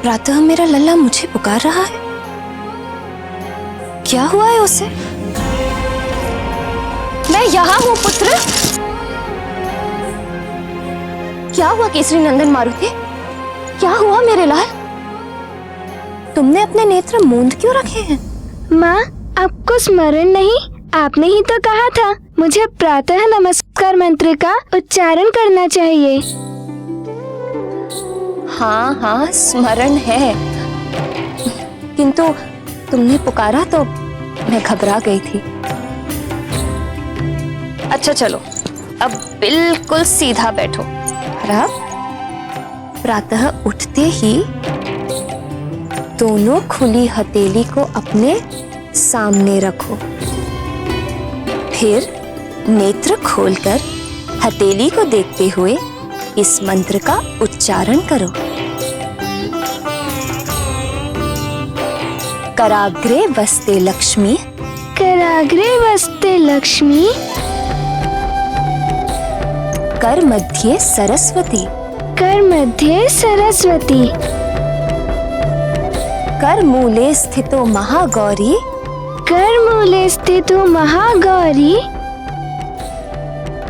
प्रातः मेरा लल्ला मुझे पुकार रहा है। क्या हुआ है उसे? मैं यहाँ हूँ पुत्र। क्या हुआ केसरी नंदन मारुति? क्या हुआ मेरे लाल? तुमने अपने नेत्र मूंद क्यों रखे हैं? माँ, आपको स्मरण नहीं? आपने ही तो कहा था मुझे प्रातः नमस्कार मंत्र का उच्चारण करना चाहिए। हाँ हाँ, स्मरण है, किंतु तुमने पुकारा तो मैं घबरा गई थी। अच्छा चलो, अब बिल्कुल सीधा बैठो। अब प्रातः उठते ही दोनों खुली हथेली को अपने सामने रखो। फिर नेत्र खोलकर हथेली को देखते हुए इस मंत्र का उच्चारण करो। कराग्रे वस्ते लक्ष्मी, कराग्रे वस्ते लक्ष्मी, कर मध्य सरस्वती, कर मध्य सरस्वती, कर मूले स्थितो महागौरी, कर मूले स्थितो महागौरी,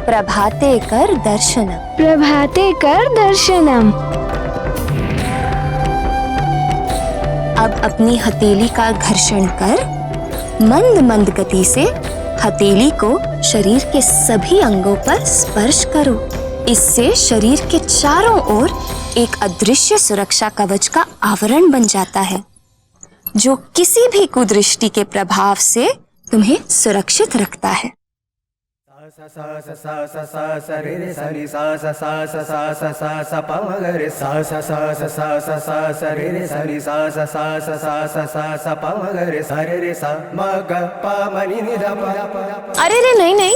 प्रभाते कर दर्शनम, प्रभाते कर दर्शनम। अब अपनी हथेली का घर्षण कर मंद मंद गति से हथेली को शरीर के सभी अंगों पर स्पर्श करो। इससे शरीर के चारों ओर एक अदृश्य सुरक्षा कवच का आवरण बन जाता है, जो किसी भी कुदृष्टि के प्रभाव से तुम्हें सुरक्षित रखता है। अरे रे नहीं नहीं,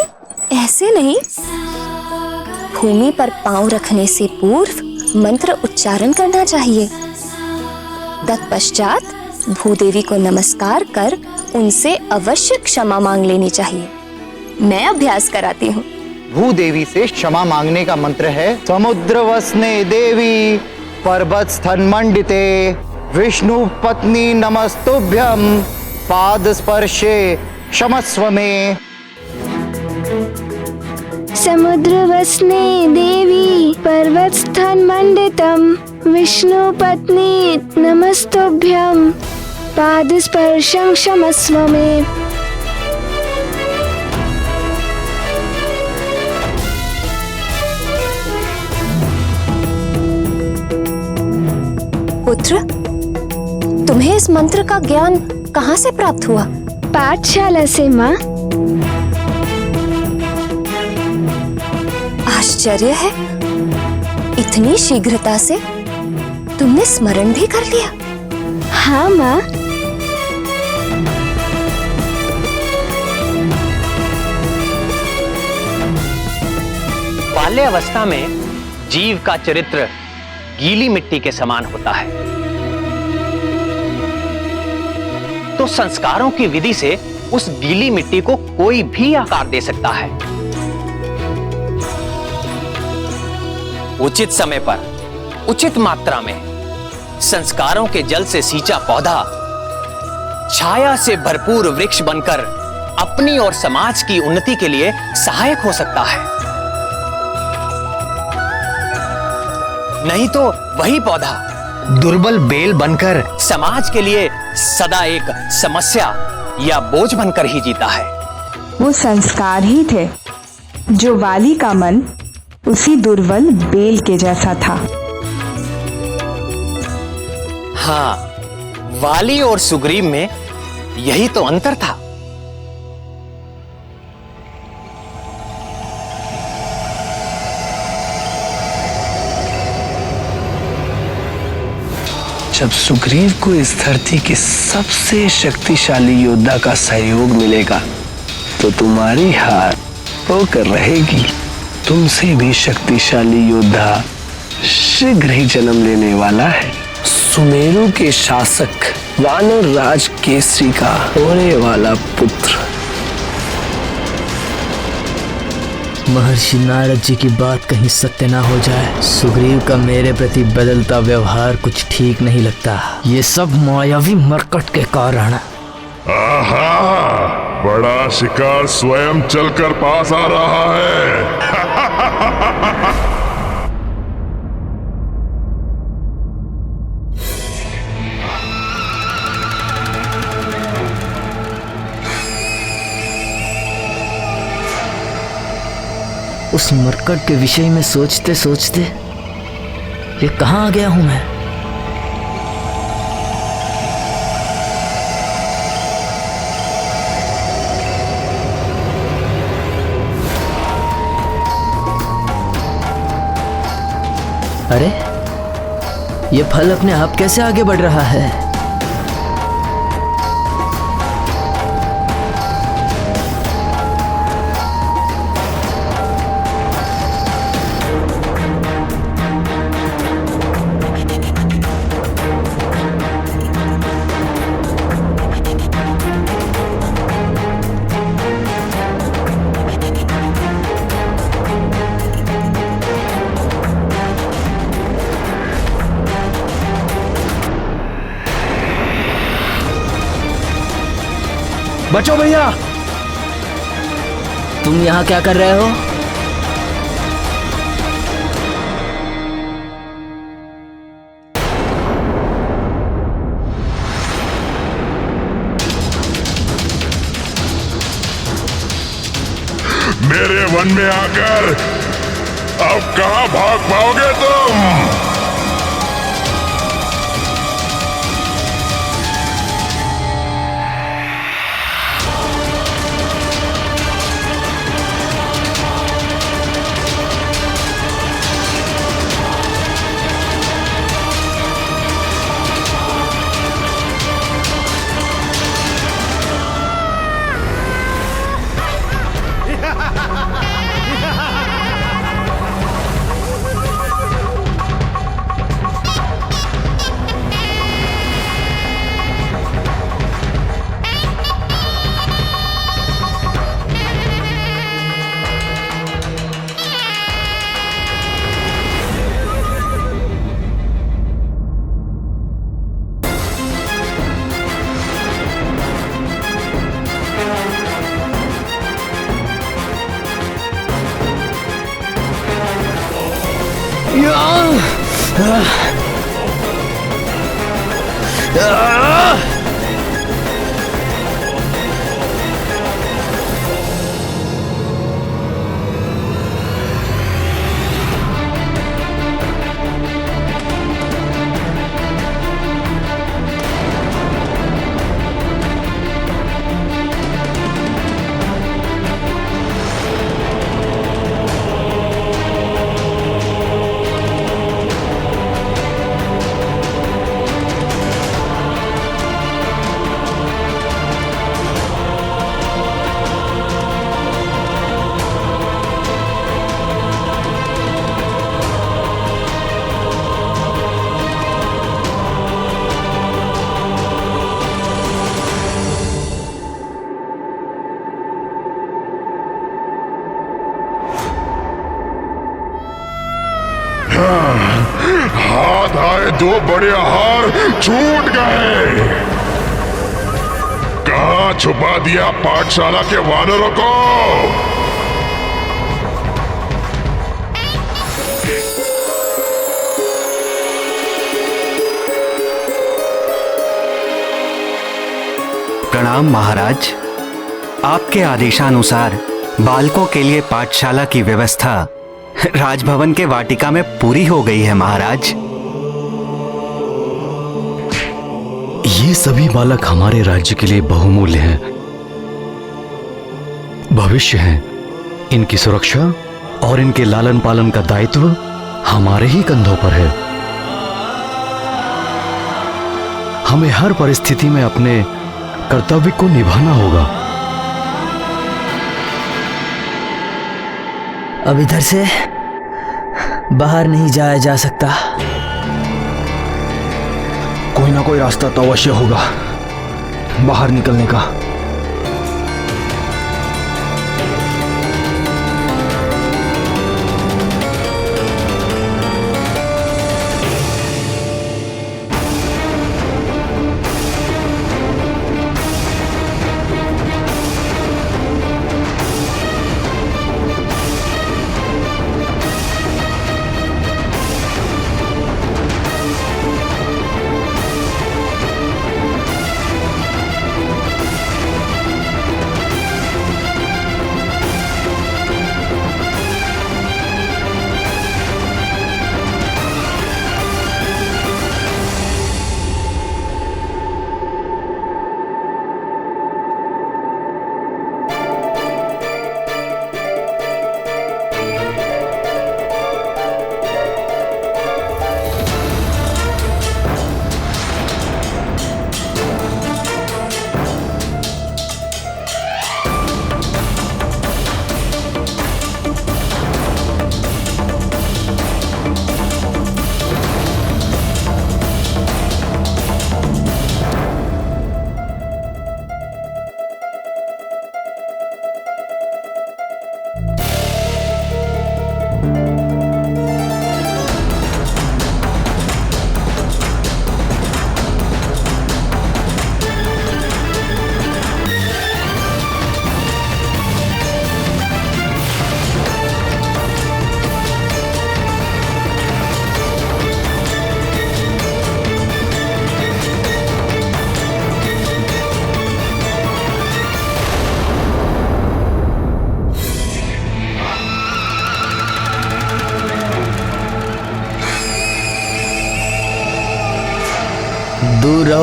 ऐसे नहीं। भूमि पर पांव रखने से पूर्व मंत्र उच्चारण करना चाहिए। तत्पश्चात भूदेवी को नमस्कार कर उनसे अवश्य क्षमा मांग लेनी चाहिए। मैं अभ्यास कराती हूँ। भूदेवी से क्षमा मांगने का मंत्र है समुद्र वसने देवी पर्वत स्थन मंडिते विष्णु पत्नी नमस्तुभ्यम पाद स्पर्शे क्षमस्व में। समुद्र वसने देवी पर्वत स्थन मंडितम विष्णु पत्नी नमस्तुभ्यम पाद स्पर्शं क्षमस्व में। पुत्र, तुम्हें इस मंत्र का ज्ञान कहाँ से प्राप्त हुआ? पाठशाला से माँ। आश्चर्य है, इतनी शीघ्रता से तुमने स्मरण भी कर लिया। हाँ माँ। बाल्यावस्था में जीव का चरित्र गीली मिट्टी के समान होता है, तो संस्कारों की विधि से उस गीली मिट्टी को कोई भी आकार दे सकता है। उचित समय पर उचित मात्रा में संस्कारों के जल से सींचा पौधा छाया से भरपूर वृक्ष बनकर अपनी और समाज की उन्नति के लिए सहायक हो सकता है। नहीं तो वही पौधा दुर्बल बेल बनकर समाज के लिए सदा एक समस्या या बोझ बनकर ही जीता है। वो संस्कार ही थे जो वाली का मन उसी दुर्बल बेल के जैसा था। हाँ, वाली और सुग्रीव में यही तो अंतर था। जब सुग्रीव को इस धरती के सबसे शक्तिशाली योद्धा का सहयोग मिलेगा तो तुम्हारी हार होकर रहेगी। तुमसे भी शक्तिशाली योद्धा शीघ्र ही जन्म लेने वाला है। सुमेरु के शासक वानर राज केसरी का होने वाला पुत्र महर्षि नारद जी की बात कहीं सत्य ना हो जाए। सुग्रीव का मेरे प्रति बदलता व्यवहार कुछ ठीक नहीं लगता। ये सब मायावी मरकट के कारण। आहा, बड़ा शिकार स्वयं चलकर पास आ रहा है। उस मरकट के विषय में सोचते सोचते ये कहाँ आ गया हूं मैं। अरे ये फल अपने आप कैसे आगे बढ़ रहा है। बचो भैया। तुम यहाँ क्या कर रहे हो। मेरे वन में आकर अब कहां भाग पाओगे तुम। हाथ आए दो बड़े हार छूट गए। कहां छुपा दिया पाठशाला के वानरों को। प्रणाम महाराज। आपके आदेशानुसार बालकों के लिए पाठशाला की व्यवस्था राजभवन के वाटिका में पूरी हो गई है महाराज। ये सभी बालक हमारे राज्य के लिए बहुमूल्य हैं, भविष्य हैं। इनकी सुरक्षा और इनके लालन पालन का दायित्व हमारे ही कंधों पर है। हमें हर परिस्थिति में अपने कर्तव्य को निभाना होगा। अब इधर से बाहर नहीं जाया जा सकता। कोई ना कोई रास्ता तो अवश्य होगा बाहर निकलने का।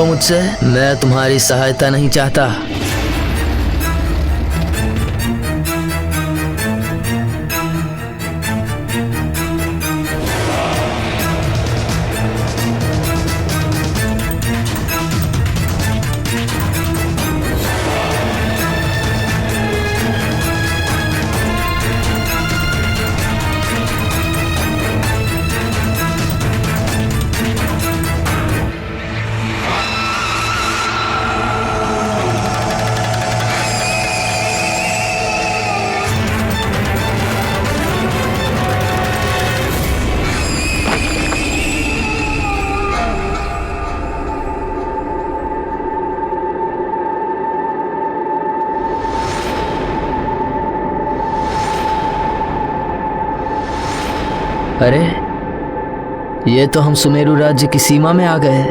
करो मुझसे, मैं तुम्हारी सहायता नहीं चाहता। अरे, ये तो हम सुमेरु राज्य की सीमा में आ गए।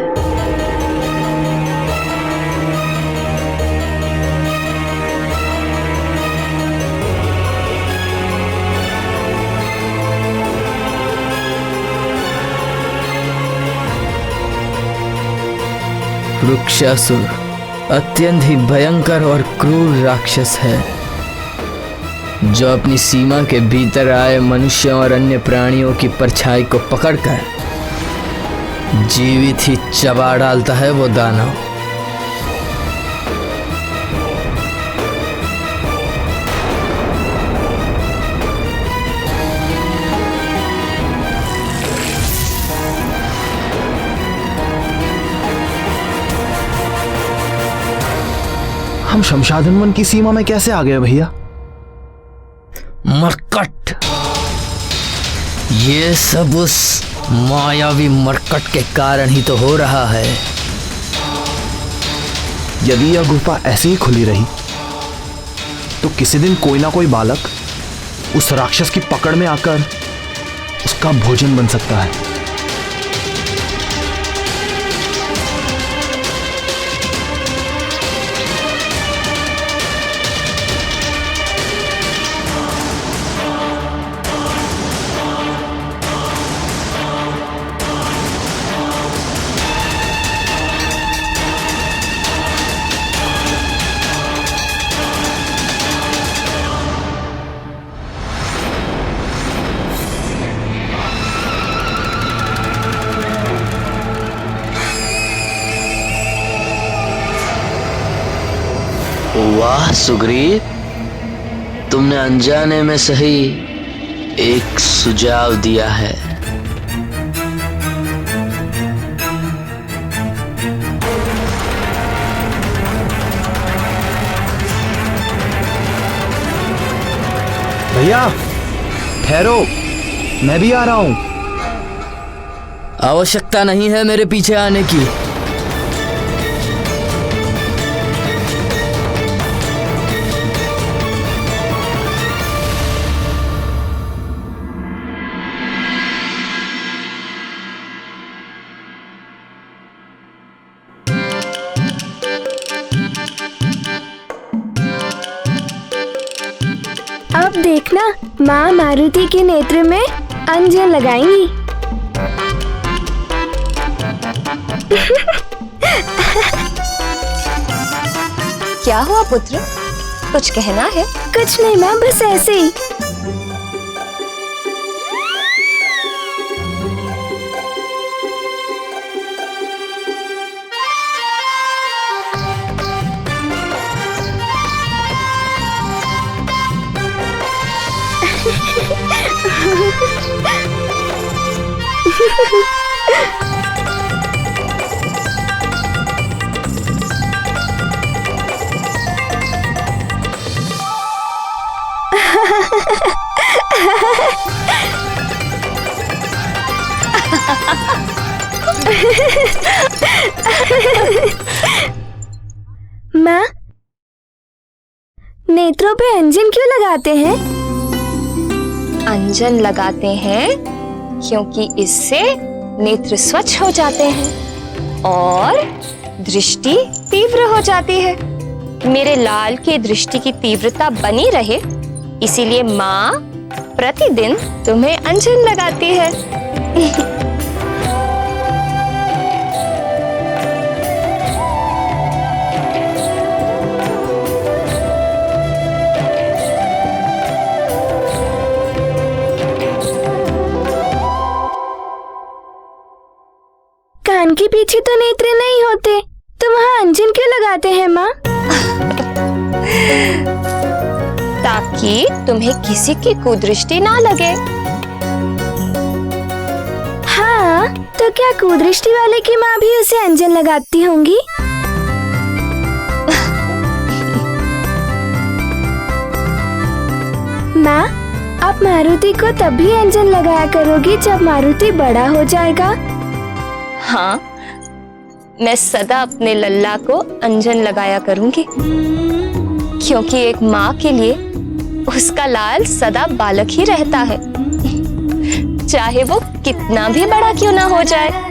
वृक्षासुर अत्यंत ही भयंकर और क्रूर राक्षस है, जो अपनी सीमा के भीतर आए मनुष्यों और अन्य प्राणियों की परछाई को पकड़कर जीवित ही चबा डालता है वो दानव। हम शमशादन वन की सीमा में कैसे आ गए भैया? मरकट, ये सब उस मायावी मरकट के कारण ही तो हो रहा है। यदि यह गुफा ऐसे ही खुली रही तो किसी दिन कोई ना कोई बालक उस राक्षस की पकड़ में आकर उसका भोजन बन सकता है। वाह सुग्रीव, तुमने अनजाने में सही एक सुझाव दिया है। भैया ठहरो, मैं भी आ रहा हूं। आवश्यकता नहीं है मेरे पीछे आने की। अब देखना, माँ मारुति के नेत्र में अंजन लगाएंगी। क्या हुआ पुत्र, कुछ कहना है? कुछ नहीं माँ, बस ऐसे ही। माँ, नेत्रों पे अंजन क्यों लगाते हैं? अंजन लगाते हैं क्योंकि इससे नेत्र स्वच्छ हो जाते हैं और दृष्टि तीव्र हो जाती है। मेरे लाल की दृष्टि की तीव्रता बनी रहे, इसीलिए माँ प्रतिदिन तुम्हें अंजन लगाती है। पीछे तो नेत्र नहीं होते, तो वहाँ अंजन क्यों लगाते हैं माँ? ताकि तुम्हें किसी की कुदृष्टि ना लगे। हाँ, तो क्या कुदृष्टि वाले की माँ भी उसे अंजन लगाती होंगी? माँ, आप मारुति को तभी अंजन लगाया करोगी जब मारुति बड़ा हो जाएगा। हाँ, मैं सदा अपने लल्ला को अंजन लगाया करूंगी, क्योंकि एक माँ के लिए उसका लाल सदा बालक ही रहता है, चाहे वो कितना भी बड़ा क्यों ना हो जाए।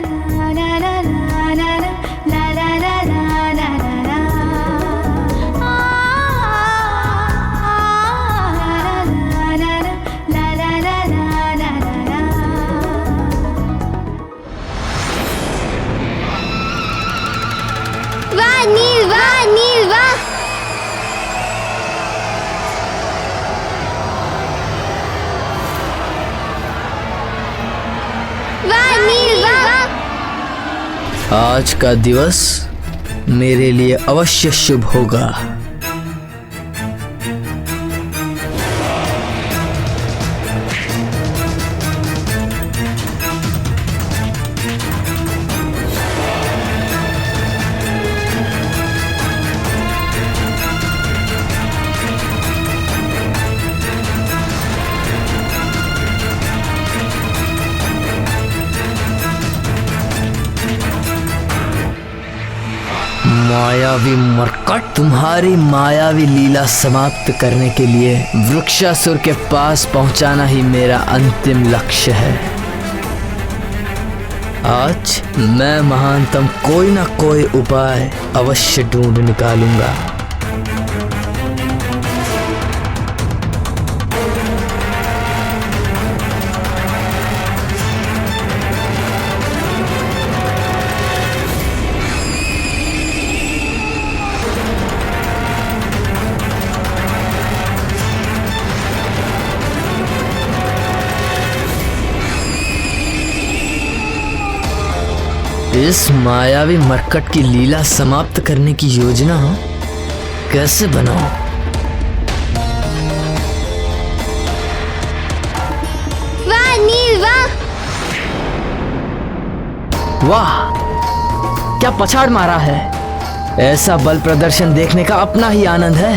वाह नील, वाह नील, वाह। वाह नील, वाह। आज का दिवस मेरे लिए अवश्य शुभ होगा। मायावी मरकट, तुम्हारी मायावी लीला समाप्त करने के लिए वृक्षासुर के पास पहुंचाना ही मेरा अंतिम लक्ष्य है। आज मैं महानतम कोई ना कोई उपाय अवश्य ढूंढ निकालूंगा। इस मायावी मरकट की लीला समाप्त करने की योजना कैसे बनाऊं? वाह नील, वाह। वाह, क्या पछाड़ मारा है। ऐसा बल प्रदर्शन देखने का अपना ही आनंद है।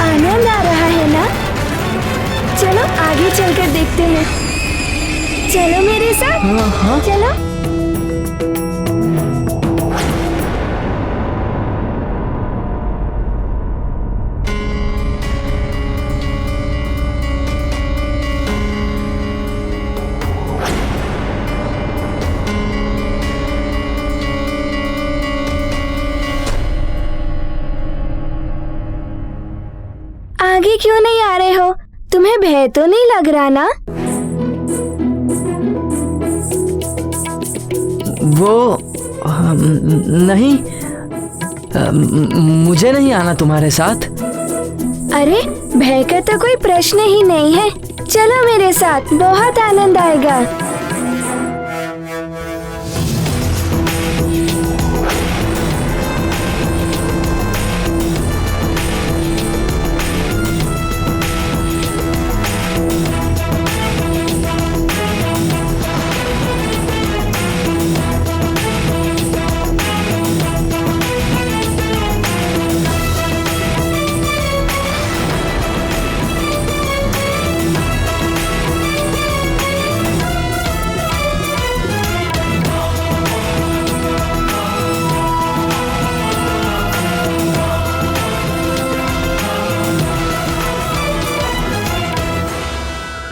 आनंद आ रहा है ना? चलो आगे चलकर देखते हैं। चलो मेरे साथ। चलो। आगे क्यों नहीं आ रहे हो? तुम्हें भय तो नहीं लग रहा ना? वो नहीं, मुझे नहीं आना तुम्हारे साथ। अरे भय का तो कोई प्रश्न ही नहीं है। चलो मेरे साथ, बहुत आनंद आएगा।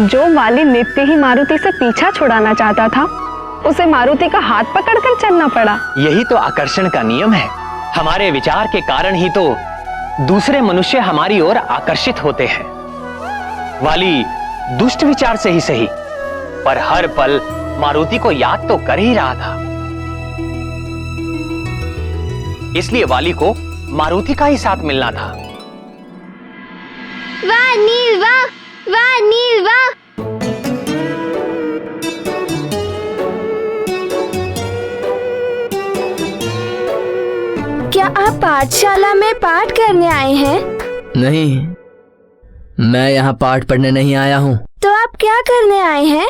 जो वाली नित्य ही मारुति से पीछा छुड़ाना चाहता था, उसे मारुति का हाथ पकड़कर चलना पड़ा। यही तो आकर्षण का नियम है। हमारे विचार के कारण ही तो दूसरे मनुष्य हमारी ओर आकर्षित होते हैं। वाली दुष्ट विचार से ही सही, पर हर पल मारुति को याद तो कर ही रहा था। इसलिए वाली को मारुति का ही साथ मिलना था। वाह नील वाह, वाह नील वाह। क्या आप पाठशाला में पाठ करने आए हैं? नहीं, मैं यहाँ पाठ पढ़ने नहीं आया हूँ। तो आप क्या करने आए हैं?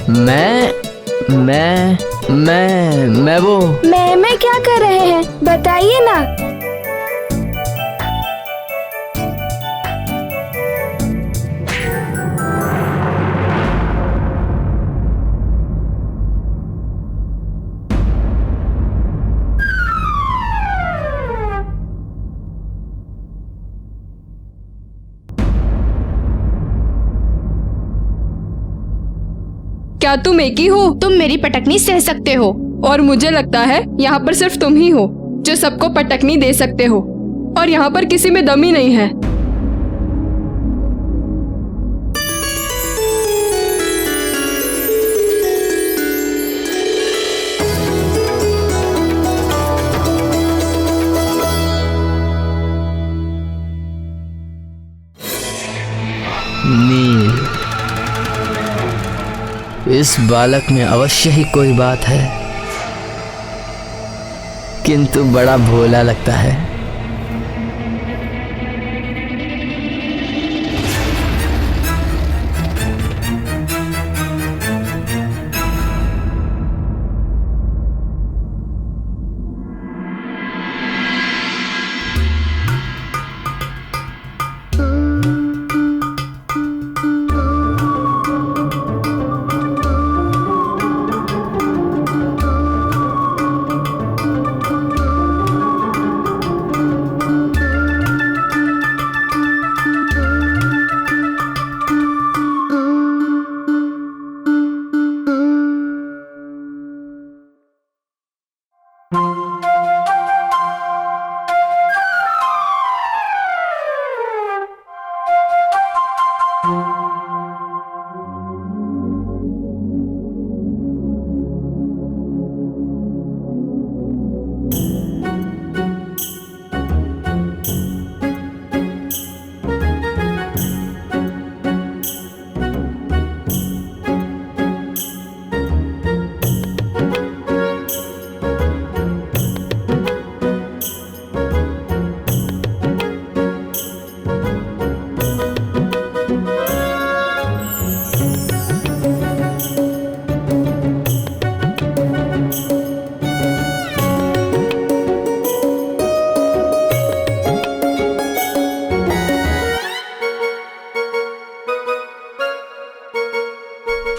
मैं वो मैं क्या कर रहे हैं, बताइए ना। क्या तुम एक ही हो? तुम मेरी पटकनी सह सकते हो, और मुझे लगता है यहाँ पर सिर्फ तुम ही हो जो सबको पटकनी दे सकते हो, और यहाँ पर किसी में दम ही नहीं है। नील, इस बालक में अवश्य ही कोई बात है, किंतु बड़ा भोला लगता है।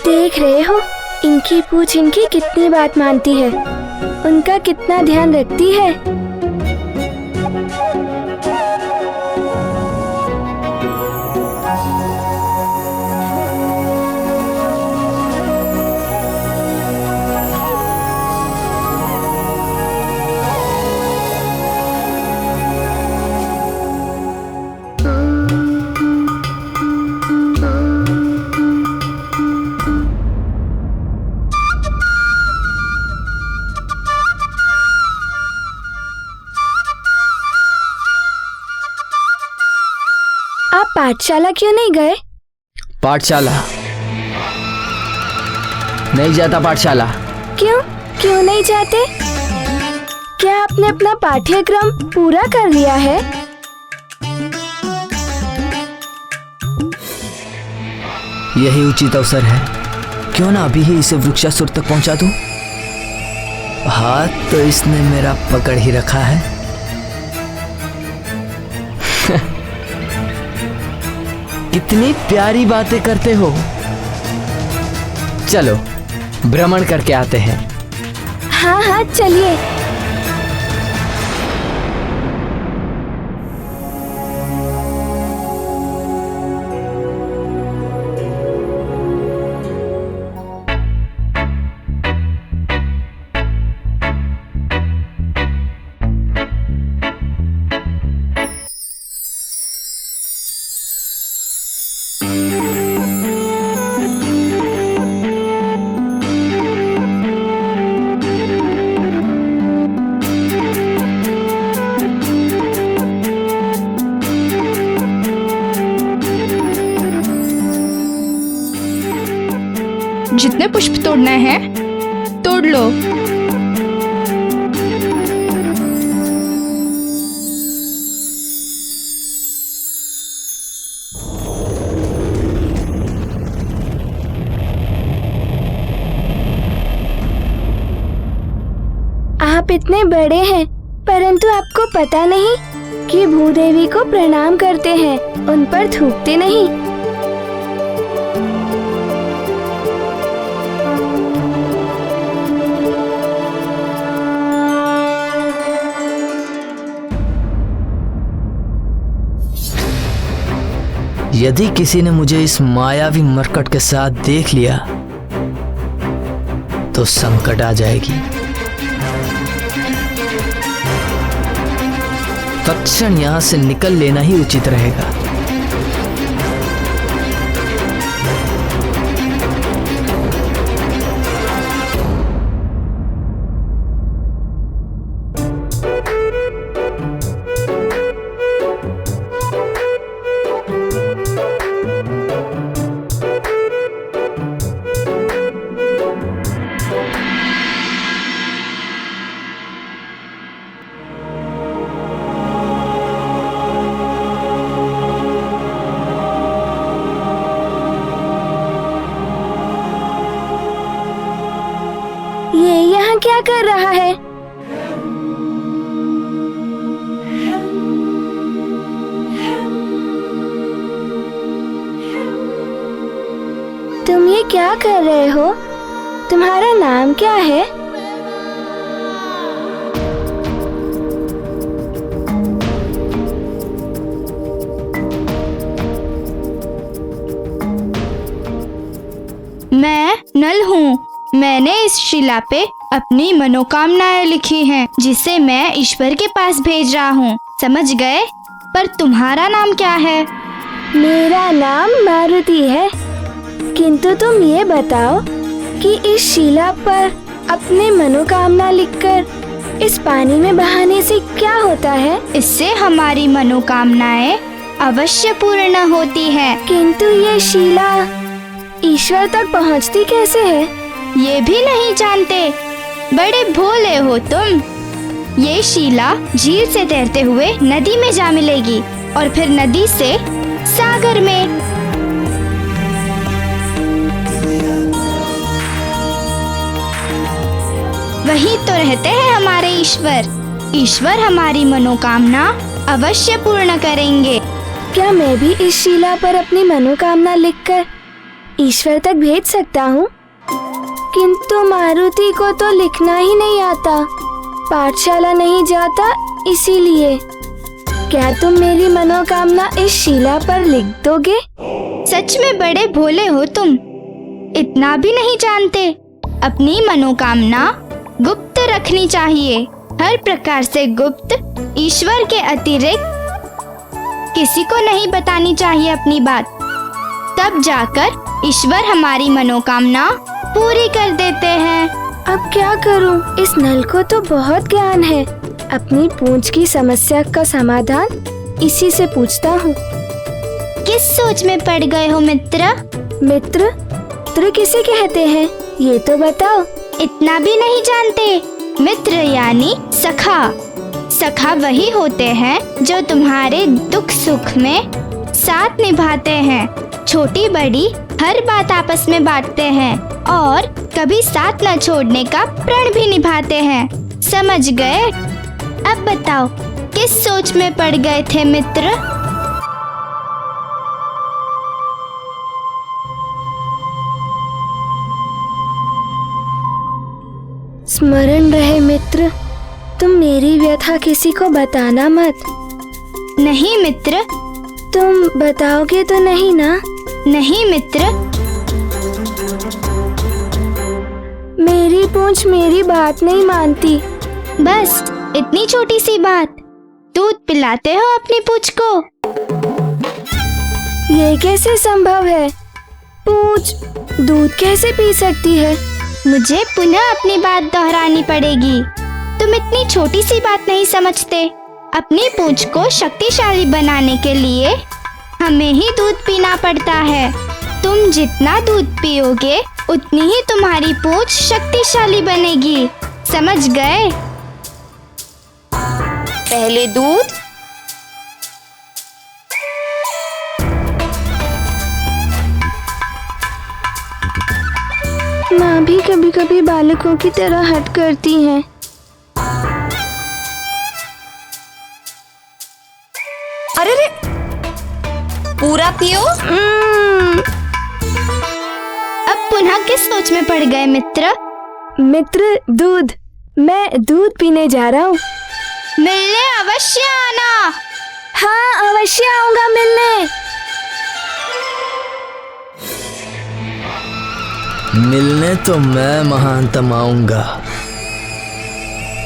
देख रहे हो, इनकी पूछ इनकी कितनी बात मानती है, उनका कितना ध्यान रखती है। आप पाठशाला क्यों नहीं गए? पाठशाला नहीं जाता। पाठशाला क्यों नहीं जाते? क्या आपने अपना पाठ्यक्रम पूरा कर लिया है? यही उचित अवसर है, क्यों ना अभी ही इसे वृक्षासुर तक पहुंचा दूं। हाथ तो इसने मेरा पकड़ ही रखा है। कितनी प्यारी बातें करते हो। चलो भ्रमण करके आते हैं। हाँ चलिए। कितने पुष्प तोड़ने हैं? तोड़ लो। आप इतने बड़े हैं, परंतु आपको पता नहीं कि भूदेवी को प्रणाम करते हैं, उन पर थूकते नहीं। यदि किसी ने मुझे इस मायावी मरकट के साथ देख लिया तो संकट आ जाएगी। तत्क्षण यहां से निकल लेना ही उचित रहेगा। ये यहाँ क्या कर रहा है? तुम ये क्या कर रहे हो? तुम्हारा नाम क्या है? मैं नल हूँ। मैंने इस शिला पे अपनी मनोकामनाएं लिखी हैं, जिसे मैं ईश्वर के पास भेज रहा हूँ। समझ गए? पर तुम्हारा नाम क्या है? मेरा नाम मारुति है। किंतु तुम ये बताओ कि इस शिला पर अपने मनोकामना लिखकर इस पानी में बहाने से क्या होता है? इससे हमारी मनोकामनाएं अवश्य पूर्ण होती है। किंतु ये शिला ईश्वर तक पहुँचती कैसे है? ये भी नहीं जानते? बड़े भोले हो तुम। ये शिला झील से तैरते हुए नदी में जा मिलेगी और फिर नदी से सागर में। वहीं तो रहते हैं हमारे ईश्वर। ईश्वर हमारी मनोकामना अवश्य पूर्ण करेंगे। क्या मैं भी इस शिला पर अपनी मनोकामना लिखकर ईश्वर तक भेज सकता हूँ? किंतु मारुति को तो लिखना ही नहीं आता, पाठशाला नहीं जाता, इसीलिए। क्या तुम मेरी मनोकामना इस शिला पर लिख दोगे? सच में बड़े भोले हो तुम। इतना भी नहीं जानते? अपनी मनोकामना गुप्त रखनी चाहिए, हर प्रकार से गुप्त। ईश्वर के अतिरिक्त किसी को नहीं बतानी चाहिए अपनी बात। तब जाकर ईश्वर हमारी मनोकामना पूरी कर देते हैं। अब क्या करूं? इस नल को तो बहुत ज्ञान है। अपनी पूंछ की समस्या का समाधान इसी से पूछता हूँ। किस सोच में पड़ गए हो मित्र? मित्र? मित्र किसे कहते हैं? ये तो बताओ। इतना भी नहीं जानते? मित्र यानी सखा। सखा वही होते हैं जो तुम्हारे दुख सुख में साथ निभाते हैं, छोटी बड़ी हर बात आपस में बांटते हैं और कभी साथ न छोड़ने का प्रण भी निभाते हैं। समझ गए? अब बताओ, किस सोच में पड़ गए थे मित्र? स्मरण रहे मित्र, तुम मेरी व्यथा किसी को बताना मत। नहीं मित्र। तुम बताओगे तो नहीं ना? नहीं मित्र। मेरी पूंछ मेरी बात नहीं मानती। बस इतनी छोटी सी बात। दूध पिलाते हो अपनी पूंछ को? ये कैसे संभव है? पूंछ दूध कैसे पी सकती है? मुझे पुनः अपनी बात दोहरानी पड़ेगी। तुम इतनी छोटी सी बात नहीं समझते। अपनी पूंछ को शक्तिशाली बनाने के लिए हमें ही दूध पीना पड़ता है। तुम जितना दूध पियोगे उतनी ही तुम्हारी पूंछ शक्तिशाली बनेगी, समझ गए? पहले दूध, माँ भी कभी कभी बालकों की तरह हट करती हैं। अरे रे, पूरा पियो। अब पुनः किस सोच में पड़ गए मित्र? मित्र, दूध। मैं दूध पीने जा रहा हूँ। मिलने अवश्य आना। हाँ, अवश्य आऊंगा मिलने। मिलने तो मैं महानतम आऊंगा,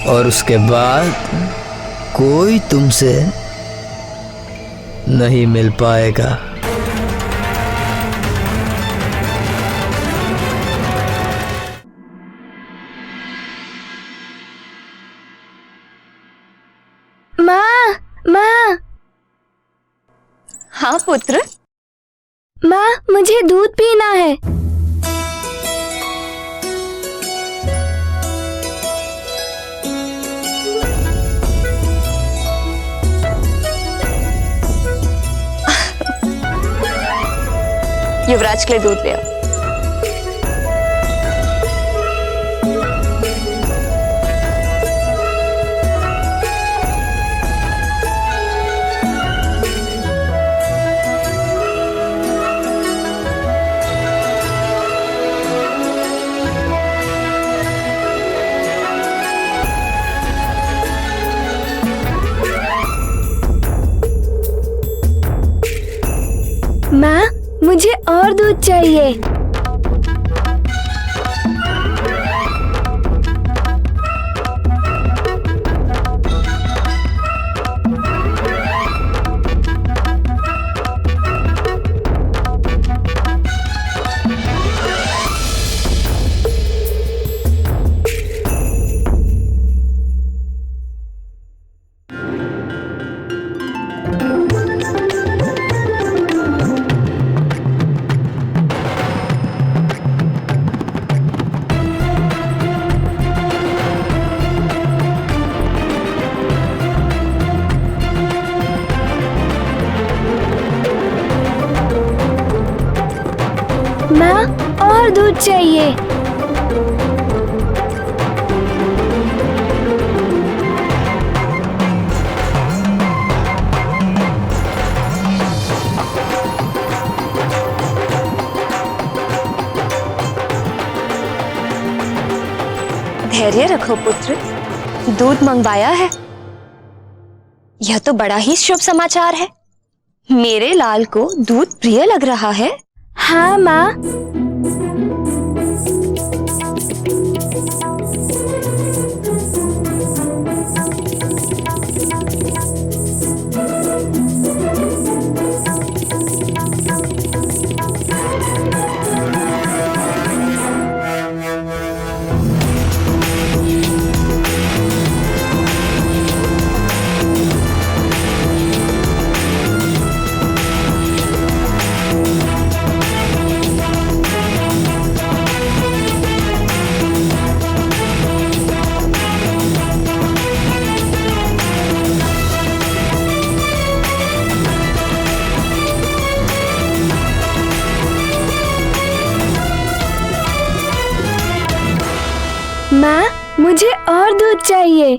और उसके बाद कोई तुमसे नहीं मिल पाएगा। माँ, माँ। हाँ पुत्र। माँ, मुझे दूध पीना है। युवराज के लिए दूध ले आओ। माँ, मुझे और दूध चाहिए। माँ, और दूध चाहिए। धैर्य रखो पुत्र, दूध मंगवाया है। यह तो बड़ा ही शुभ समाचार है। मेरे लाल को दूध प्रिय लग रहा है। हाँ माँ। माँ, मुझे और दूध चाहिए।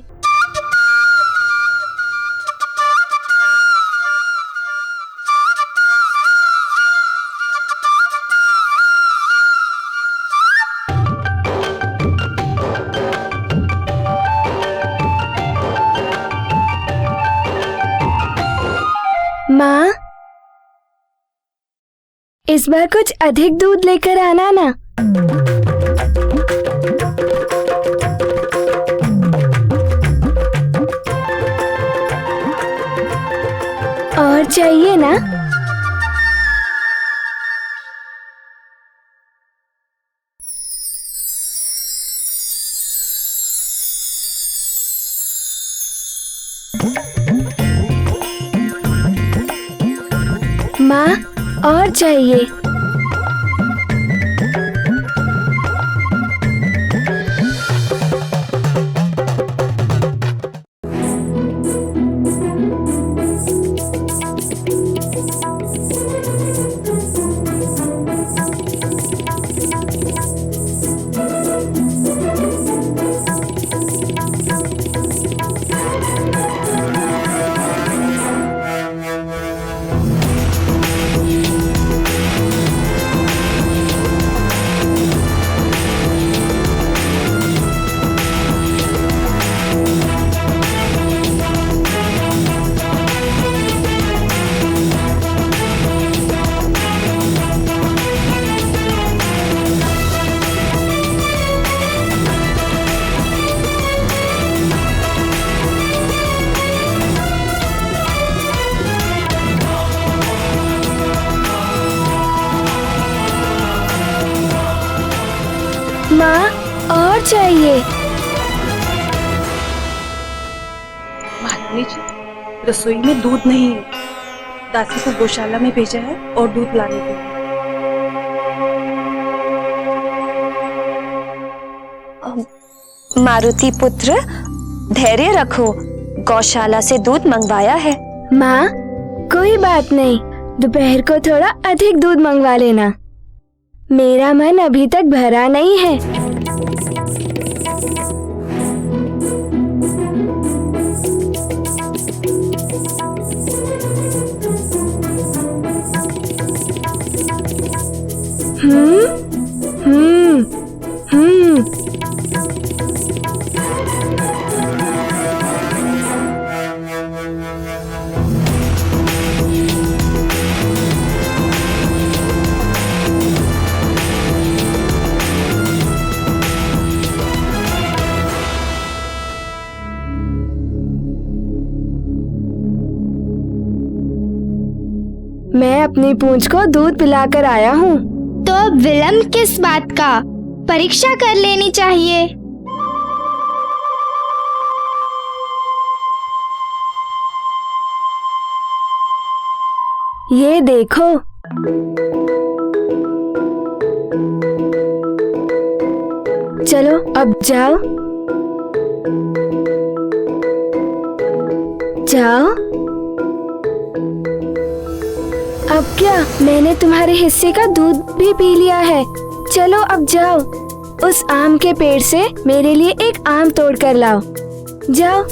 माँ, इस बार कुछ अधिक दूध लेकर आना ना। और चाहिए ना? माँ, और चाहिए। चाहिए। महारानी जी, रसोई में दूध नहीं है। दासी को गौशाला में भेजा है और दूध लाने के लिए। मारुति पुत्र, धैर्य रखो, गौशाला से दूध मंगवाया है। माँ, कोई बात नहीं, दोपहर को थोड़ा अधिक दूध मंगवा लेना। मेरा मन अभी तक भरा नहीं है। मैं अपनी पूंछ को दूध पिलाकर आया हूँ। तो अब विलंब किस बात का? परीक्षा कर लेनी चाहिए। ये देखो, चलो अब जाओ जाओ। अब क्या, मैंने तुम्हारे हिस्से का दूध भी पी लिया है। चलो अब जाओ, उस आम के पेड़ से मेरे लिए एक आम तोड़ कर लाओ। जाओ।